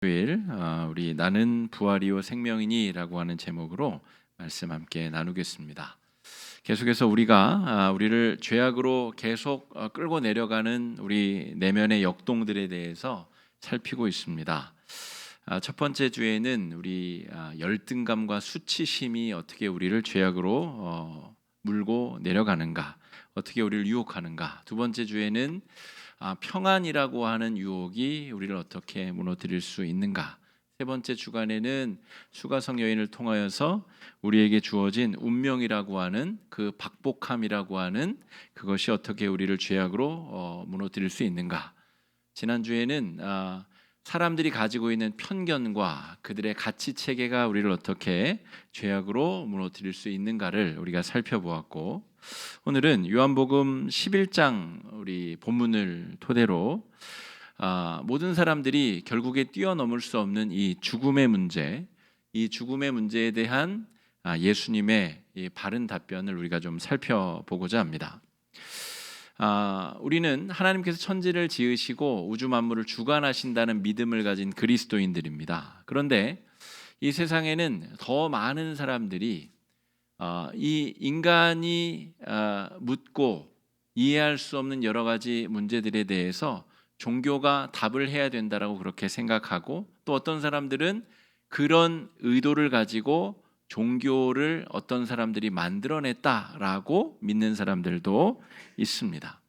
주일 우리 나는 부활이요 생명이니라고 하는 제목으로 말씀 함께 나누겠습니다. 계속해서 우리를 죄악으로 계속 끌고 내려가는 우리 내면의 역동들에 대해서 살피고 있습니다. 첫 번째 주에는 우리 열등감과 수치심이 어떻게 우리를 죄악으로 물고 내려가는가, 어떻게 우리를 유혹하는가. 두 번째 주에는 평안이라고 하는 유혹이 우리를 어떻게 무너뜨릴 수 있는가. 세 번째 주간에는 수가성 여인을 통하여서 우리에게 주어진 운명이라고 하는 그 박복함이라고 하는 그것이 어떻게 우리를 죄악으로 무너뜨릴 수 있는가. 지난주에는 사람들이 가지고 있는 편견과 그들의 가치 체계가 우리를 어떻게 죄악으로 무너뜨릴 수 있는가를 우리가 살펴보았고, 오늘은 요한복음 11장 우리 본문을 토대로 모든 사람들이 결국에 뛰어넘을 수 없는 이 죽음의 문제, 이 죽음의 문제에 대한 예수님의 이 바른 답변을 우리가 좀 살펴보고자 합니다. 우리는 하나님께서 천지를 지으시고 우주 만물을 주관하신다는 믿음을 가진 그리스도인들입니다. 그런데 이 세상에는 더 많은 사람들이 이 인간이 묻고 이해할 수 없는 여러 가지 문제들에 대해서 종교가 답을 해야 된다라고 그렇게 생각하고, 또 어떤 사람들은 그런 의도를 가지고 종교를 어떤 사람들이 만들어냈다라고 믿는 사람들도 있습니다.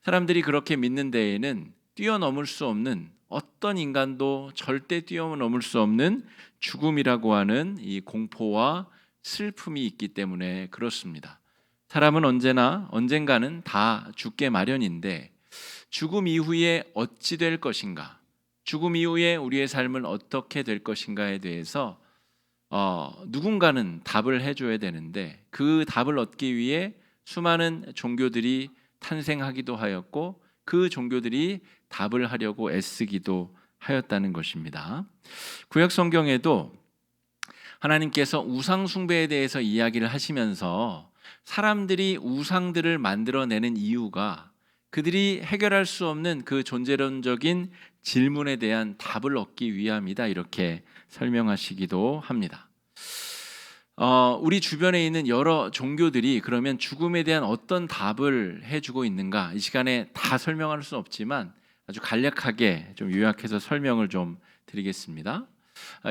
사람들이 그렇게 믿는 데에는 뛰어넘을 수 없는, 어떤 인간도 절대 뛰어넘을 수 없는 죽음이라고 하는 이 공포와 슬픔이 있기 때문에 그렇습니다. 사람은 언젠가는 다 죽게 마련인데, 죽음 이후에 어찌 될 것인가, 죽음 이후에 우리의 삶은 어떻게 될 것인가에 대해서 누군가는 답을 해줘야 되는데, 그 답을 얻기 위해 수많은 종교들이 탄생하기도 하였고, 그 종교들이 답을 하려고 애쓰기도 하였다는 것입니다. 구약 성경에도 하나님께서 우상 숭배에 대해서 이야기를 하시면서 사람들이 우상들을 만들어내는 이유가 그들이 해결할 수 없는 그 존재론적인 질문에 대한 답을 얻기 위함이다, 이렇게 설명하시기도 합니다. 우리 주변에 있는 여러 종교들이 그러면 죽음에 대한 어떤 답을 해주고 있는가, 이 시간에 다 설명할 수 없지만 아주 간략하게 좀 요약해서 설명을 좀 드리겠습니다.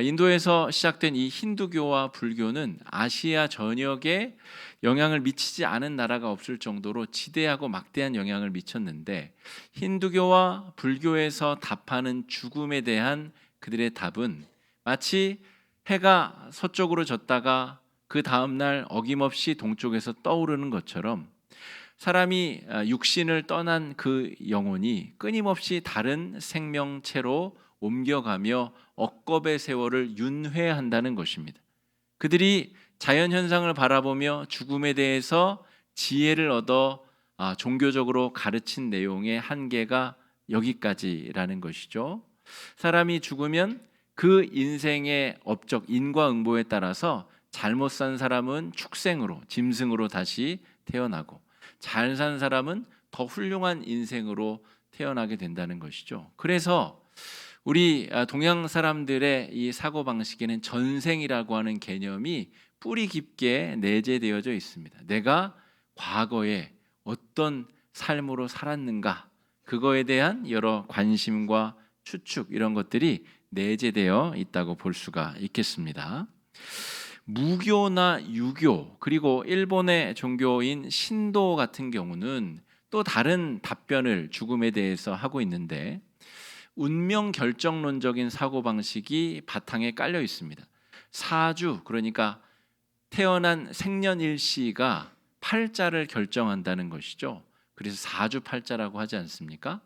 인도에서 시작된 이 힌두교와 불교는 아시아 전역에 영향을 미치지 않은 나라가 없을 정도로 지대하고 막대한 영향을 미쳤는데, 힌두교와 불교에서 답하는 죽음에 대한 그들의 답은 마치 해가 서쪽으로 졌다가 그 다음날 어김없이 동쪽에서 떠오르는 것처럼, 사람이 육신을 떠난 그 영혼이 끊임없이 다른 생명체로 옮겨가며 억겁의 세월을 윤회한다는 것입니다. 그들이 자연현상을 바라보며 죽음에 대해서 지혜를 얻어 종교적으로 가르친 내용의 한계가 여기까지라는 것이죠. 사람이 죽으면 그 인생의 업적, 인과응보에 따라서 잘못 산 사람은 축생으로, 짐승으로 다시 태어나고, 잘 산 사람은 더 훌륭한 인생으로 태어나게 된다는 것이죠. 그래서 우리 동양 사람들의 이 사고방식에는 전생이라고 하는 개념이 뿌리 깊게 내재되어져 있습니다. 내가 과거에 어떤 삶으로 살았는가, 그거에 대한 여러 관심과 추측, 이런 것들이 내재되어 있다고 볼 수가 있겠습니다. 무교나 유교, 그리고 일본의 종교인 신도 같은 경우는 또 다른 답변을 죽음에 대해서 하고 있는데, 운명 결정론적인 사고방식이 바탕에 깔려 있습니다. 사주, 그러니까 태어난 생년일시가 팔자를 결정한다는 것이죠. 그래서 사주팔자라고 하지 않습니까?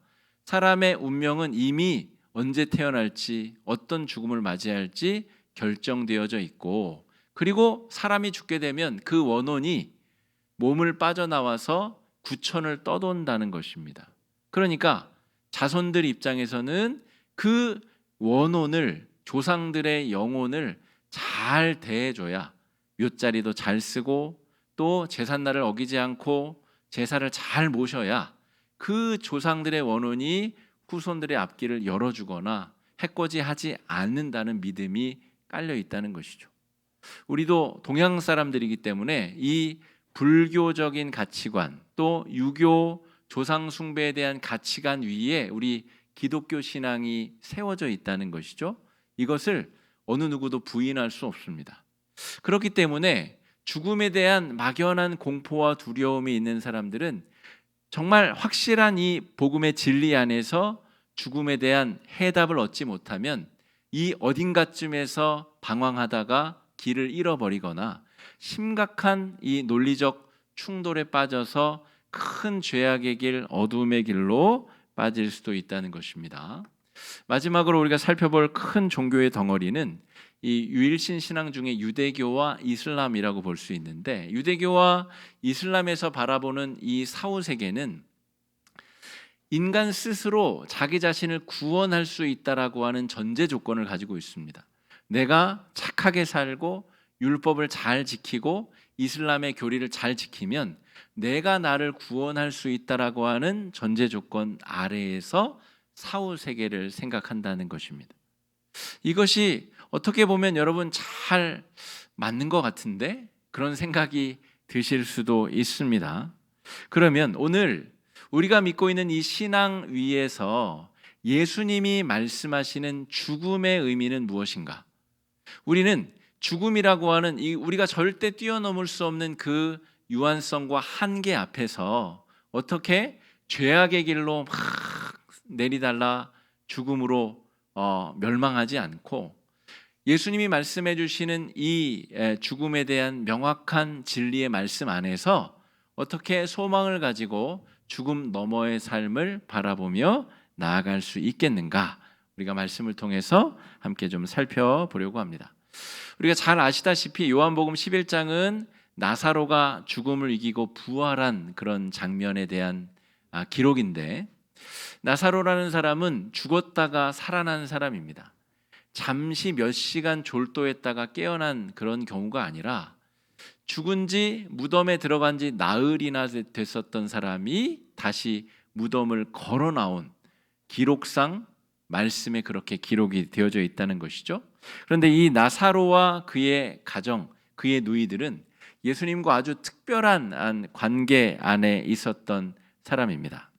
사람의 운명은 이미 언제 태어날지, 어떤 죽음을 맞이할지 결정되어져 있고, 그리고 사람이 죽게 되면 그 원혼이 몸을 빠져나와서 구천을 떠돈다는 것입니다. 그러니까 자손들 입장에서는 그 원혼을, 조상들의 영혼을 잘 대해줘야, 묘자리도 잘 쓰고 또 제삿날을 어기지 않고 제사를 잘 모셔야 그 조상들의 원혼이 후손들의 앞길을 열어주거나 해코지하지 않는다는 믿음이 깔려 있다는 것이죠. 우리도 동양 사람들이기 때문에 이 불교적인 가치관 또 유교 조상 숭배에 대한 가치관 위에 우리 기독교 신앙이 세워져 있다는 것이죠. 이것을 어느 누구도 부인할 수 없습니다. 그렇기 때문에 죽음에 대한 막연한 공포와 두려움이 있는 사람들은 정말 확실한 이 복음의 진리 안에서 죽음에 대한 해답을 얻지 못하면 이 어딘가쯤에서 방황하다가 길을 잃어버리거나 심각한 이 논리적 충돌에 빠져서 큰 죄악의 길, 어둠의 길로 빠질 수도 있다는 것입니다. 마지막으로 우리가 살펴볼 큰 종교의 덩어리는 이 유일신 신앙 중에 유대교와 이슬람이라고 볼 수 있는데, 유대교와 이슬람에서 바라보는 이 사후 세계는 인간 스스로 자기 자신을 구원할 수 있다라고 하는 전제 조건을 가지고 있습니다. 내가 착하게 살고 율법을 잘 지키고 이슬람의 교리를 잘 지키면 내가 나를 구원할 수 있다라고 하는 전제 조건 아래에서 사후 세계를 생각한다는 것입니다. 이것이 어떻게 보면 여러분 잘 맞는 것 같은데 그런 생각이 드실 수도 있습니다. 그러면 오늘 우리가 믿고 있는 이 신앙 위에서 예수님이 말씀하시는 죽음의 의미는 무엇인가? 우리는 죽음이라고 하는 우리가 절대 뛰어넘을 수 없는 그 유한성과 한계 앞에서 어떻게 죄악의 길로 막 내리달라 죽음으로 멸망하지 않고 예수님이 말씀해 주시는 이 죽음에 대한 명확한 진리의 말씀 안에서 어떻게 소망을 가지고 죽음 너머의 삶을 바라보며 나아갈 수 있겠는가? 우리가 말씀을 통해서 함께 좀 살펴보려고 합니다. 우리가 잘 아시다시피 요한복음 11장은 나사로가 죽음을 이기고 부활한 그런 장면에 대한 기록인데, 나사로라는 사람은 죽었다가 살아난 사람입니다. 잠시 몇 시간 졸도했다가 깨어난 그런 경우가 아니라 죽은 지 무덤에 들어간 지 나흘이나 됐었던 사람이 다시 무덤을 걸어 나온 기록상 말씀에 그렇게 기록이 되어져 있다는 것이죠. 그런데 이 나사로와 그의 가정, 그의 누이들은 예수님과 아주 특별한 관계 안에 있었던 사람입니다.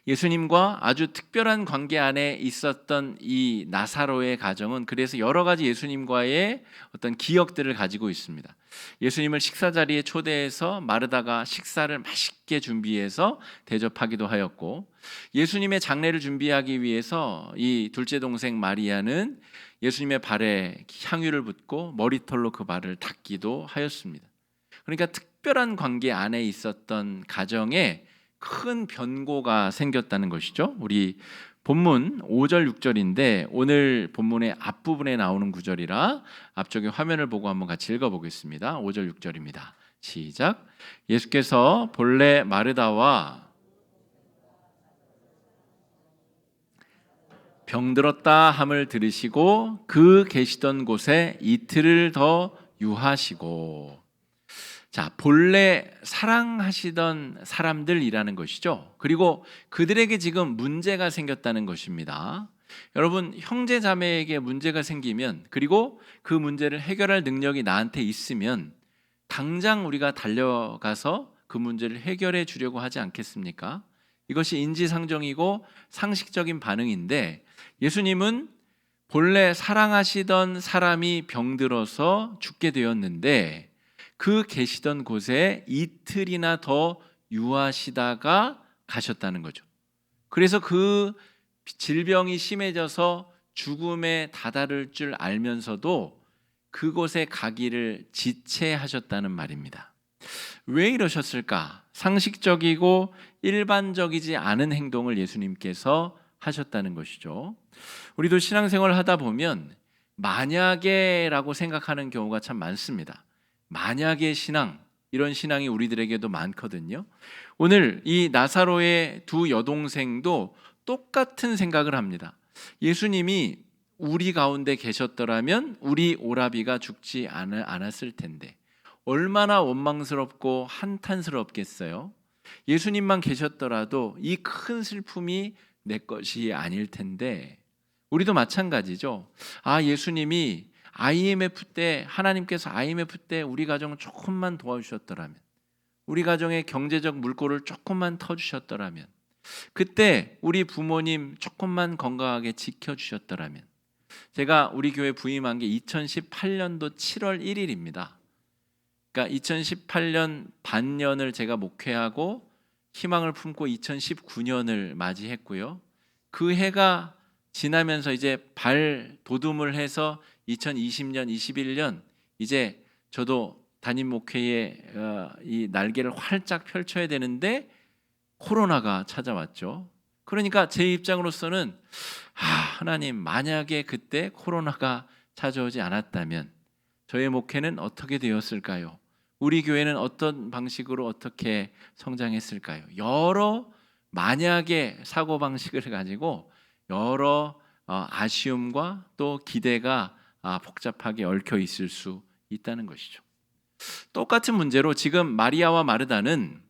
예수님과 아주 특별한 관계 안에 있었던 이 나사로의 가정은 그래서 여러 가지 예수님과의 어떤 기억들을 가지고 있습니다. 예수님을 식사 자리에 초대해서 마르다가 식사를 맛있게 준비해서 대접하기도 하였고, 예수님의 장례를 준비하기 위해서 이 둘째 동생 마리아는 예수님의 발에 향유를 붓고 머리털로 그 발을 닦기도 하였습니다. 그러니까 특별한 관계 안에 있었던 가정에 큰 변고가 생겼다는 것이죠. 우리 본문 5절 6절인데 오늘 본문의 앞부분에 나오는 구절이라 앞쪽에 화면을 보고 한번 같이 읽어보겠습니다. 5절 6절입니다. 시작. 예수께서 본래 마르다와 병들었다 함을 들으시고 그 계시던 곳에 이틀을 더 유하시고. 자, 본래 사랑하시던 사람들이라는 것이죠. 그리고 그들에게 지금 문제가 생겼다는 것입니다. 여러분, 형제 자매에게 문제가 생기면, 그리고 그 문제를 해결할 능력이 나한테 있으면 당장 우리가 달려가서 그 문제를 해결해 주려고 하지 않겠습니까? 이것이 인지상정이고 상식적인 반응인데, 예수님은 본래 사랑하시던 사람이 병들어서 죽게 되었는데 그 계시던 곳에 이틀이나 더 유하시다가 가셨다는 거죠. 그래서 그 질병이 심해져서 죽음에 다다를 줄 알면서도 그곳에 가기를 지체하셨다는 말입니다. 왜 이러셨을까? 상식적이고 일반적이지 않은 행동을 예수님께서 하셨다는 것이죠. 우리도 신앙생활을 하다 보면 만약에라고 생각하는 경우가 참 많습니다. 만약의 신앙, 이런 신앙이 우리들에게도 많거든요. 오늘 이 나사로의 두 여동생도 똑같은 생각을 합니다. 예수님이 우리 가운데 계셨더라면 우리 오라비가 죽지 않았을 텐데 얼마나 원망스럽고 한탄스럽겠어요. 예수님만 계셨더라도 이 큰 슬픔이 내 것이 아닐 텐데 우리도 마찬가지죠. 예수님이 IMF 때, 하나님께서 IMF 때 우리 가정을 조금만 도와주셨더라면, 우리 가정의 경제적 물꼬를 조금만 터주셨더라면, 그때 우리 부모님 조금만 건강하게 지켜주셨더라면. 제가 우리 교회 부임한 게 2018년도 7월 1일입니다. 그러니까 2018년 반년을 제가 목회하고 희망을 품고 2019년을 맞이했고요. 그 해가 지나면서 이제 발돋움을 해서 2020년, 21년 이제 저도 담임 목회의 이 날개를 활짝 펼쳐야 되는데 코로나가 찾아왔죠. 그러니까 제 입장으로서는 하나님, 만약에 그때 코로나가 찾아오지 않았다면 저의 목회는 어떻게 되었을까요? 우리 교회는 어떤 방식으로 어떻게 성장했을까요? 여러 만약의 사고방식을 가지고 여러 아쉬움과 또 기대가 복잡하게 얽혀 있을 수 있다는 것이죠. 똑같은 문제로 지금 마리아와 마르다는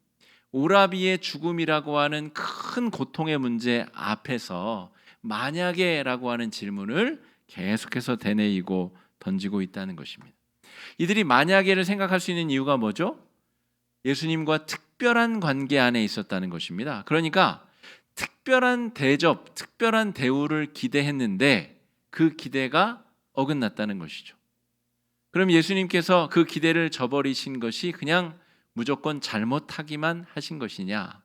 오라비의 죽음이라고 하는 큰 고통의 문제 앞에서 만약에라고 하는 질문을 계속해서 되뇌이고 던지고 있다는 것입니다. 이들이 만약에를 생각할 수 있는 이유가 뭐죠? 예수님과 특별한 관계 안에 있었다는 것입니다. 그러니까 특별한 대접, 특별한 대우를 기대했는데 그 기대가 어긋났다는 것이죠. 그럼 예수님께서 그 기대를 저버리신 것이 그냥 무조건 잘못하기만 하신 것이냐?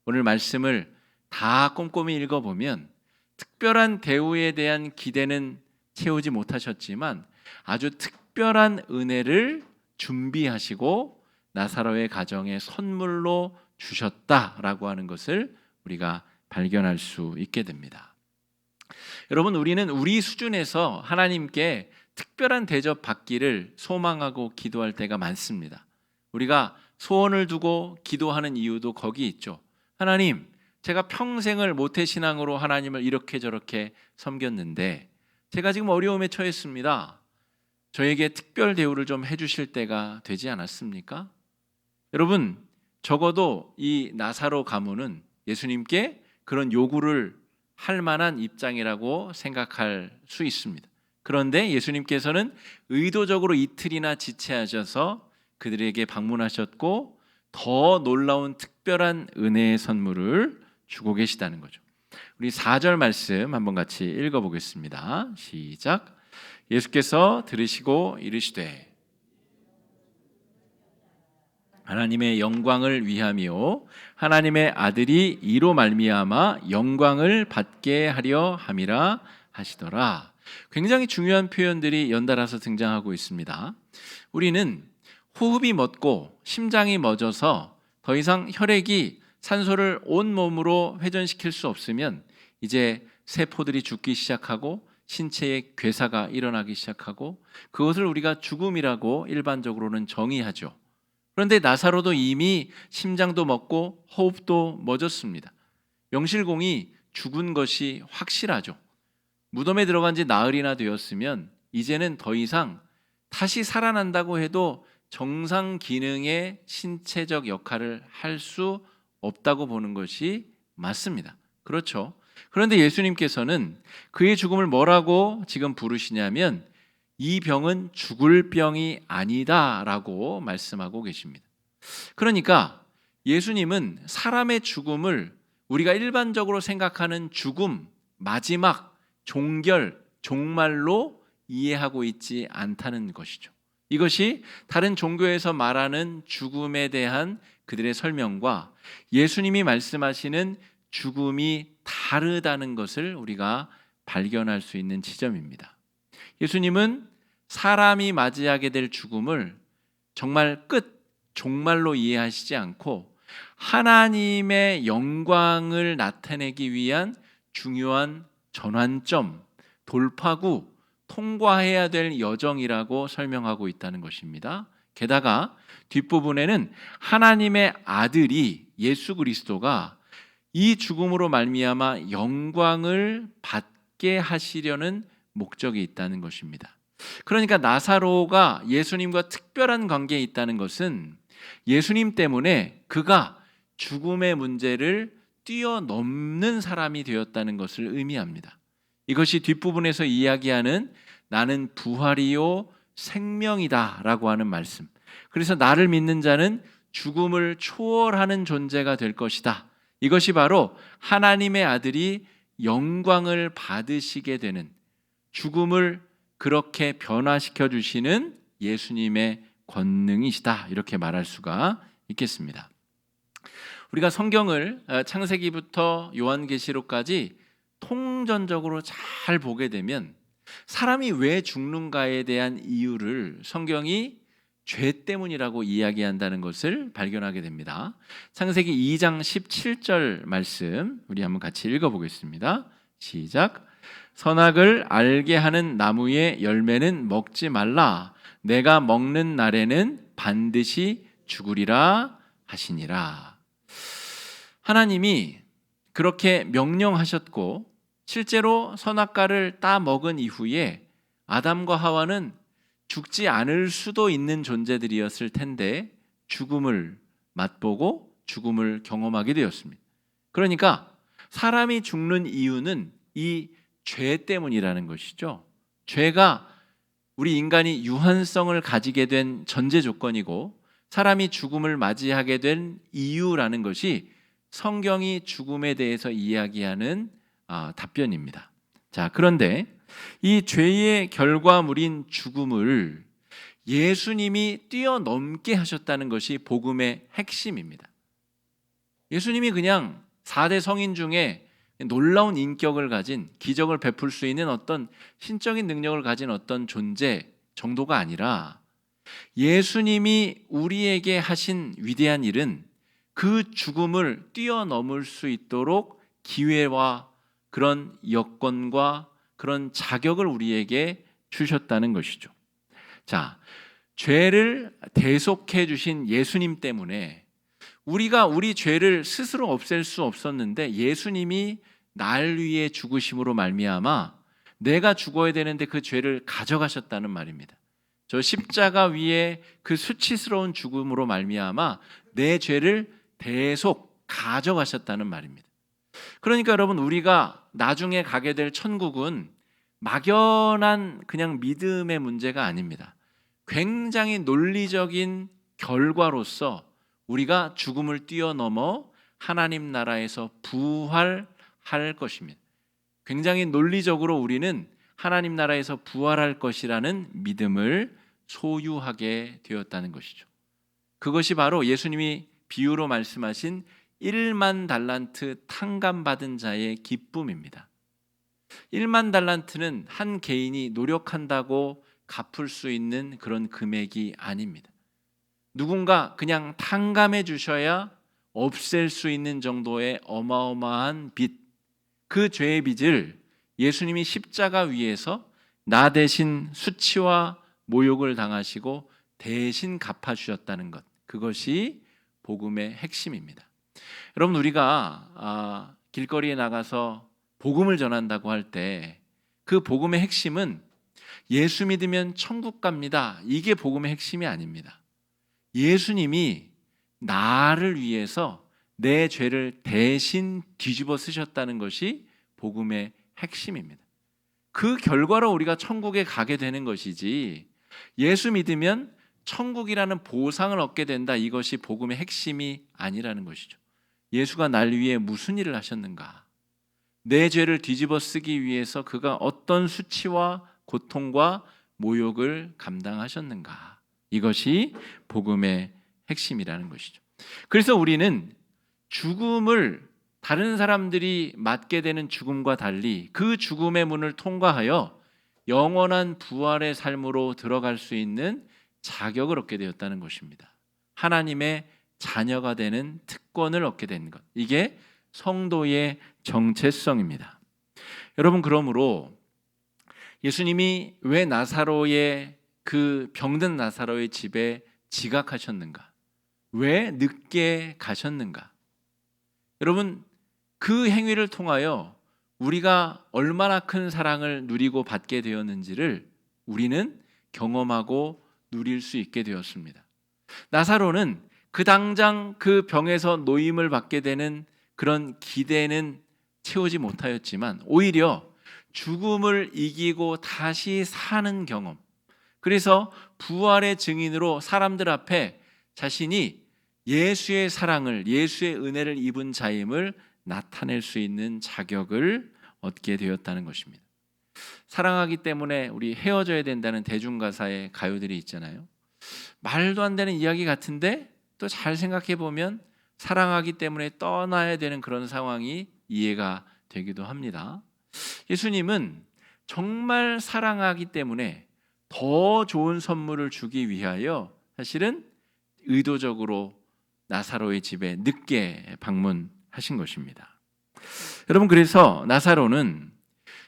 오늘 말씀을 다 꼼꼼히 읽어보면 특별한 대우에 대한 기대는 채우지 못하셨지만 아주 특별한 은혜를 준비하시고 나사로의 가정에 선물로 주셨다라고 하는 것을 우리가 발견할 수 있게 됩니다. 여러분, 우리는 우리 수준에서 하나님께 특별한 대접 받기를 소망하고 기도할 때가 많습니다. 우리가 소원을 두고 기도하는 이유도 거기 있죠. 하나님, 제가 평생을 모태신앙으로 하나님을 이렇게 저렇게 섬겼는데 제가 지금 어려움에 처했습니다. 저에게 특별 대우를 좀 해주실 때가 되지 않았습니까? 여러분, 적어도 이 나사로 가문은 예수님께 그런 요구를 할 만한 입장이라고 생각할 수 있습니다. 그런데 예수님께서는 의도적으로 이틀이나 지체하셔서 그들에게 방문하셨고 더 놀라운 특별한 은혜의 선물을 주고 계시다는 거죠. 우리 4절 말씀 한번 같이 읽어보겠습니다. 시작. 예수께서 들으시고 이르시되 하나님의 영광을 위함이요 하나님의 아들이 이로 말미암아 영광을 받게 하려 함이라 하시더라. 굉장히 중요한 표현들이 연달아서 등장하고 있습니다. 우리는 호흡이 멎고 심장이 멎어서 더 이상 혈액이 산소를 온 몸으로 회전시킬 수 없으면 이제 세포들이 죽기 시작하고 신체에 괴사가 일어나기 시작하고 그것을 우리가 죽음이라고 일반적으로는 정의하죠. 그런데 나사로도 이미 심장도 멎고 호흡도 멎었습니다. 명실공히 죽은 것이 확실하죠. 무덤에 들어간 지 나흘이나 되었으면 이제는 더 이상 다시 살아난다고 해도 정상 기능의 신체적 역할을 할 수 없다고 보는 것이 맞습니다. 그렇죠. 그런데 예수님께서는 그의 죽음을 뭐라고 지금 부르시냐면 이 병은 죽을 병이 아니다라고 말씀하고 계십니다. 그러니까 예수님은 사람의 죽음을 우리가 일반적으로 생각하는 죽음, 마지막, 종결, 종말로 이해하고 있지 않다는 것이죠. 이것이 다른 종교에서 말하는 죽음에 대한 그들의 설명과 예수님이 말씀하시는 죽음이 다르다는 것을 우리가 발견할 수 있는 지점입니다. 예수님은 사람이 맞이하게 될 죽음을 정말 끝, 종말로 이해하시지 않고 하나님의 영광을 나타내기 위한 중요한 전환점, 돌파구, 통과해야 될 여정이라고 설명하고 있다는 것입니다. 게다가 뒷부분에는 하나님의 아들이 예수 그리스도가 이 죽음으로 말미암아 영광을 받게 하시려는 목적이 있다는 것입니다. 그러니까 나사로가 예수님과 특별한 관계에 있다는 것은 예수님 때문에 그가 죽음의 문제를 뛰어넘는 사람이 되었다는 것을 의미합니다. 이것이 뒷부분에서 이야기하는 나는 부활이요 생명이다 라고 하는 말씀. 그래서 나를 믿는 자는 죽음을 초월하는 존재가 될 것이다. 이것이 바로 하나님의 아들이 영광을 받으시게 되는, 죽음을 그렇게 변화시켜 주시는 예수님의 권능이시다, 이렇게 말할 수가 있겠습니다. 우리가 성경을 창세기부터 요한계시록까지 통전적으로 잘 보게 되면 사람이 왜 죽는가에 대한 이유를 성경이 죄 때문이라고 이야기한다는 것을 발견하게 됩니다. 창세기 2장 17절 말씀 우리 한번 같이 읽어보겠습니다. 시작. 선악을 알게 하는 나무의 열매는 먹지 말라. 내가 먹는 날에는 반드시 죽으리라 하시니라. 하나님이 그렇게 명령하셨고 실제로 선악과를 따 먹은 이후에 아담과 하와는 죽지 않을 수도 있는 존재들이었을 텐데 죽음을 맛보고 죽음을 경험하게 되었습니다. 그러니까 사람이 죽는 이유는 이 죄 때문이라는 것이죠. 죄가 우리 인간이 유한성을 가지게 된 전제 조건이고 사람이 죽음을 맞이하게 된 이유라는 것이 성경이 죽음에 대해서 이야기하는 답변입니다. 자, 그런데 이 죄의 결과물인 죽음을 예수님이 뛰어넘게 하셨다는 것이 복음의 핵심입니다. 예수님이 그냥 4대 성인 중에 놀라운 인격을 가진, 기적을 베풀 수 있는 어떤 신적인 능력을 가진 어떤 존재 정도가 아니라 예수님이 우리에게 하신 위대한 일은 그 죽음을 뛰어넘을 수 있도록 기회와 그런 여건과 그런 자격을 우리에게 주셨다는 것이죠. 자, 죄를 대속해 주신 예수님 때문에 우리가 우리 죄를 스스로 없앨 수 없었는데 예수님이 날 위해 죽으심으로 말미암아 내가 죽어야 되는데 그 죄를 가져가셨다는 말입니다. 저 십자가 위에 그 수치스러운 죽음으로 말미암아 내 죄를 대속 가져가셨다는 말입니다. 그러니까 여러분, 우리가 나중에 가게 될 천국은 막연한 그냥 믿음의 문제가 아닙니다. 굉장히 논리적인 결과로서 우리가 죽음을 뛰어넘어 하나님 나라에서 부활할 것입니다. 굉장히 논리적으로 우리는 하나님 나라에서 부활할 것이라는 믿음을 소유하게 되었다는 것이죠. 그것이 바로 예수님이 비유로 말씀하신 1만 달란트 탕감받은 자의 기쁨입니다. 1만 달란트는 한 개인이 노력한다고 갚을 수 있는 그런 금액이 아닙니다. 누군가 그냥 탕감해 주셔야 없앨 수 있는 정도의 어마어마한 빚, 그 죄의 빚을 예수님이 십자가 위에서 나 대신 수치와 모욕을 당하시고 대신 갚아주셨다는 것, 그것이 복음의 핵심입니다. 여러분, 우리가 길거리에 나가서 복음을 전한다고 할 때 그 복음의 핵심은 예수 믿으면 천국 갑니다, 이게 복음의 핵심이 아닙니다. 예수님이 나를 위해서 내 죄를 대신 뒤집어 쓰셨다는 것이 복음의 핵심입니다. 그 결과로 우리가 천국에 가게 되는 것이지, 예수 믿으면 천국이라는 보상을 얻게 된다, 이것이 복음의 핵심이 아니라는 것이죠. 예수가 날 위해 무슨 일을 하셨는가? 내 죄를 뒤집어 쓰기 위해서 그가 어떤 수치와 고통과 모욕을 감당하셨는가? 이것이 복음의 핵심이라는 것이죠. 그래서 우리는 죽음을 다른 사람들이 맞게 되는 죽음과 달리 그 죽음의 문을 통과하여 영원한 부활의 삶으로 들어갈 수 있는 자격을 얻게 되었다는 것입니다. 하나님의 자녀가 되는 특권을 얻게 된 것, 이게 성도의 정체성입니다. 여러분, 그러므로 예수님이 왜 나사로의 그 병든 나사로의 집에 지각하셨는가? 왜 늦게 가셨는가? 여러분, 그 행위를 통하여 우리가 얼마나 큰 사랑을 누리고 받게 되었는지를 우리는 경험하고 누릴 수 있게 되었습니다. 나사로는 그 당장 그 병에서 노임을 받게 되는 그런 기대는 채우지 못하였지만 오히려 죽음을 이기고 다시 사는 경험. 그래서 부활의 증인으로 사람들 앞에 자신이 예수의 사랑을, 예수의 은혜를 입은 자임을 나타낼 수 있는 자격을 얻게 되었다는 것입니다. 사랑하기 때문에 우리 헤어져야 된다는 대중가사의 가요들이 있잖아요. 말도 안 되는 이야기 같은데 또 잘 생각해 보면 사랑하기 때문에 떠나야 되는 그런 상황이 이해가 되기도 합니다. 예수님은 정말 사랑하기 때문에 더 좋은 선물을 주기 위하여 사실은 의도적으로 나사로의 집에 늦게 방문하신 것입니다. 여러분, 그래서 나사로는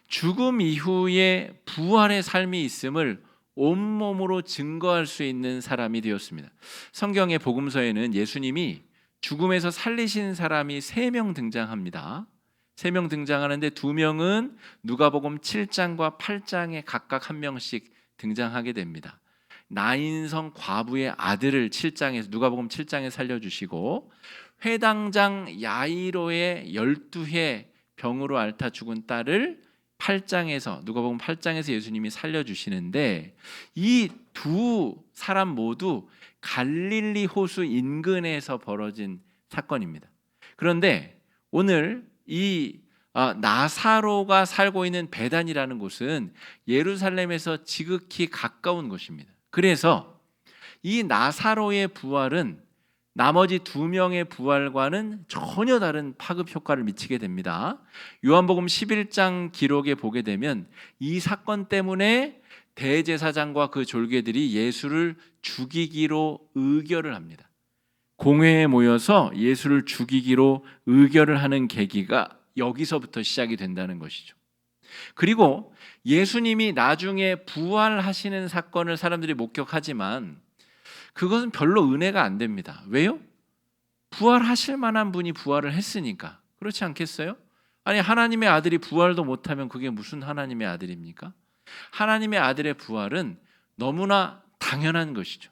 죽음 이후에 부활의 삶이 있음을 온몸으로 증거할 수 있는 사람이 되었습니다. 성경의 복음서에는 예수님이 죽음에서 살리신 사람이 3명 등장합니다. 3명 등장하는데 2명은 누가복음 7장과 8장에 각각 1명씩 등장하게 됩니다. 나인성 과부의 아들을 7장에서 누가복음 7장에 살려주시고, 회당장 야이로의 12해 병으로 앓다 죽은 딸을 8장에서 누가복음 8장에서 예수님이 살려주시는데, 이 두 사람 모두 갈릴리 호수 인근에서 벌어진 사건입니다. 그런데 오늘 이 나사로가 살고 있는 베단이라는 곳은 예루살렘에서 지극히 가까운 곳입니다. 그래서 이 나사로의 부활은 나머지 2명의 부활과는 전혀 다른 파급 효과를 미치게 됩니다. 요한복음 11장 기록에 보게 되면 이 사건 때문에 대제사장과 그 졸개들이 예수를 죽이기로 의결을 합니다. 공회에 모여서 예수를 죽이기로 의결을 하는 계기가 여기서부터 시작이 된다는 것이죠. 그리고 예수님이 나중에 부활하시는 사건을 사람들이 목격하지만 그것은 별로 은혜가 안 됩니다. 왜요? 부활하실 만한 분이 부활을 했으니까. 그렇지 않겠어요? 아니, 하나님의 아들이 부활도 못하면 그게 무슨 하나님의 아들입니까? 하나님의 아들의 부활은 너무나 당연한 것이죠.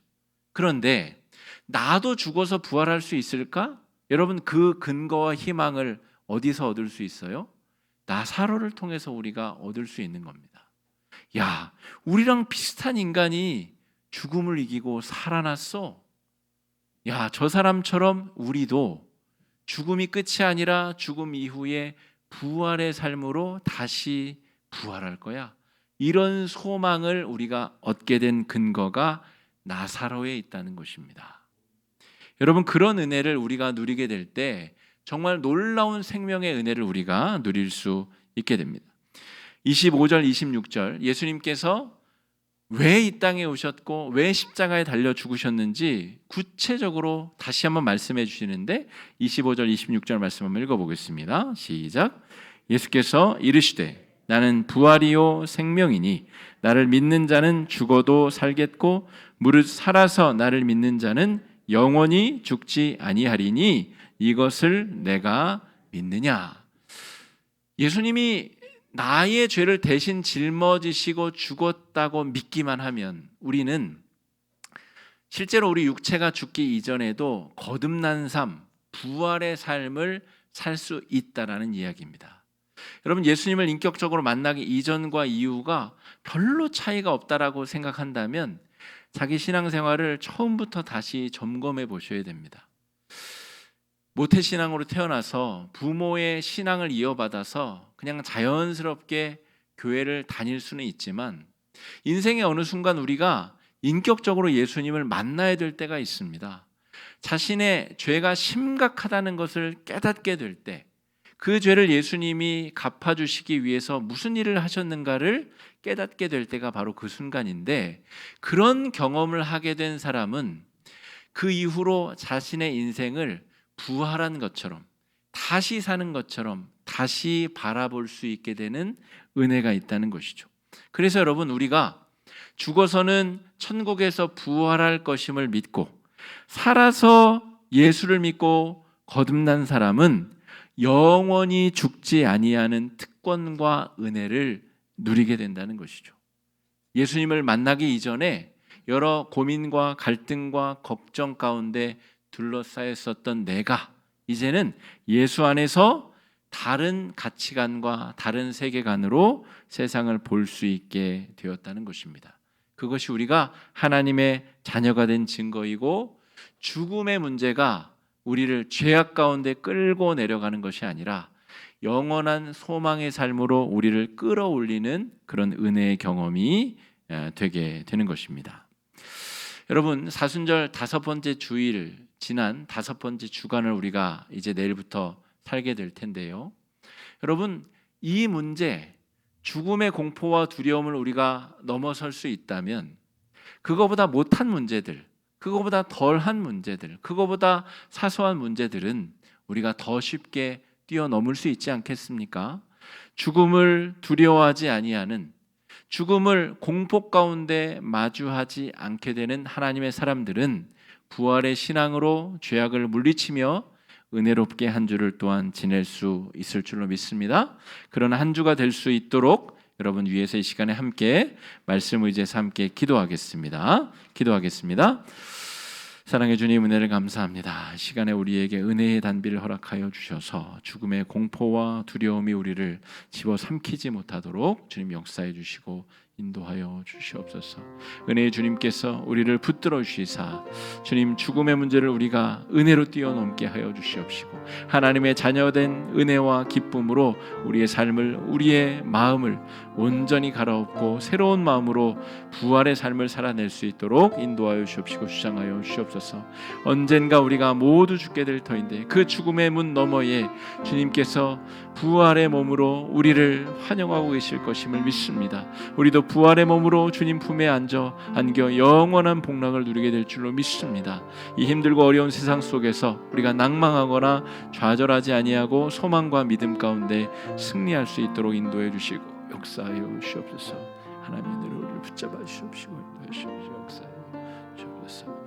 그런데 나도 죽어서 부활할 수 있을까? 여러분, 그 근거와 희망을 어디서 얻을 수 있어요? 나사로를 통해서 우리가 얻을 수 있는 겁니다. 야, 우리랑 비슷한 인간이 죽음을 이기고 살아났어. 야, 저 사람처럼 우리도 죽음이 끝이 아니라 죽음 이후에 부활의 삶으로 다시 부활할 거야. 이런 소망을 우리가 얻게 된 근거가 나사로에 있다는 것입니다. 여러분, 그런 은혜를 우리가 누리게 될 때 정말 놀라운 생명의 은혜를 우리가 누릴 수 있게 됩니다. 25절, 26절 예수님께서 왜 이 땅에 오셨고 왜 십자가에 달려 죽으셨는지 구체적으로 다시 한번 말씀해 주시는데 25절, 26절 말씀 한번 읽어보겠습니다. 시작. 예수께서 이르시되 나는 부활이요 생명이니 나를 믿는 자는 죽어도 살겠고 무릇 살아서 나를 믿는 자는 영원히 죽지 아니하리니 이것을 내가 믿느냐. 예수님이 나의 죄를 대신 짊어지시고 죽었다고 믿기만 하면 우리는 실제로 우리 육체가 죽기 이전에도 거듭난 삶, 부활의 삶을 살 수 있다라는 이야기입니다. 여러분, 예수님을 인격적으로 만나기 이전과 이후가 별로 차이가 없다라고 생각한다면 자기 신앙생활을 처음부터 다시 점검해 보셔야 됩니다. 모태신앙으로 태어나서 부모의 신앙을 이어받아서 그냥 자연스럽게 교회를 다닐 수는 있지만 인생의 어느 순간 우리가 인격적으로 예수님을 만나야 될 때가 있습니다. 자신의 죄가 심각하다는 것을 깨닫게 될 때, 그 죄를 예수님이 갚아주시기 위해서 무슨 일을 하셨는가를 깨닫게 될 때가 바로 그 순간인데, 그런 경험을 하게 된 사람은 그 이후로 자신의 인생을 부활한 것처럼, 다시 사는 것처럼 다시 바라볼 수 있게 되는 은혜가 있다는 것이죠. 그래서 여러분, 우리가 죽어서는 천국에서 부활할 것임을 믿고 살아서 예수를 믿고 거듭난 사람은 영원히 죽지 아니하는 특권과 은혜를 누리게 된다는 것이죠. 예수님을 만나기 이전에 여러 고민과 갈등과 걱정 가운데 둘러싸였었던 내가 이제는 예수 안에서 다른 가치관과 다른 세계관으로 세상을 볼 수 있게 되었다는 것입니다. 그것이 우리가 하나님의 자녀가 된 증거이고, 죽음의 문제가 우리를 죄악 가운데 끌고 내려가는 것이 아니라 영원한 소망의 삶으로 우리를 끌어올리는 그런 은혜의 경험이 되게 되는 것입니다. 여러분, 사순절 5번째 주일, 지난 5번째 주간을 우리가 이제 내일부터 살게 될 텐데요. 여러분, 이 문제, 죽음의 공포와 두려움을 우리가 넘어설 수 있다면 그거보다 못한 문제들, 그거보다 덜한 문제들, 그거보다 사소한 문제들은 우리가 더 쉽게 뛰어넘을 수 있지 않겠습니까? 죽음을 두려워하지 아니하는, 죽음을 공포 가운데 마주하지 않게 되는 하나님의 사람들은 부활의 신앙으로 죄악을 물리치며 은혜롭게 한 주를 또한 지낼 수 있을 줄로 믿습니다. 그런 한 주가 될 수 있도록 여러분 위에서 이 시간에 함께 말씀 의지해서 함께 기도하겠습니다. 사랑해 주님, 은혜를 감사합니다. 시간에 우리에게 은혜의 단비를 허락하여 주셔서 죽음의 공포와 두려움이 우리를 집어삼키지 못하도록 주님 역사해 주시고 인도하여 주시옵소서. 은혜의 주님께서 우리를 붙들어 주시사 주님 죽음의 문제를 우리가 은혜로 뛰어넘게 하여 주시옵시고, 하나님의 자녀된 은혜와 기쁨으로 우리의 삶을, 우리의 마음을 온전히 갈아엎고 새로운 마음으로 부활의 삶을 살아낼 수 있도록 인도하여 주시옵시고 주장하여 주시옵소서. 언젠가 우리가 모두 죽게 될 터인데 그 죽음의 문 너머에 주님께서 부활의 몸으로 우리를 환영하고 계실 것임을 믿습니다. 우리도 부활의 몸으로 주님 품에 안겨 영원한 복락을 누리게 될 줄로 믿습니다. 이 힘들고 어려운 세상 속에서 우리가 낭망하거나 좌절하지 아니하고 소망과 믿음 가운데 승리할 수 있도록 인도해 주시고 역사하여 주시옵소서. 하나님의 은혜로 우리를 붙잡아 주시옵시고 인도해 주시옵소서. 역사하여 주시옵소서.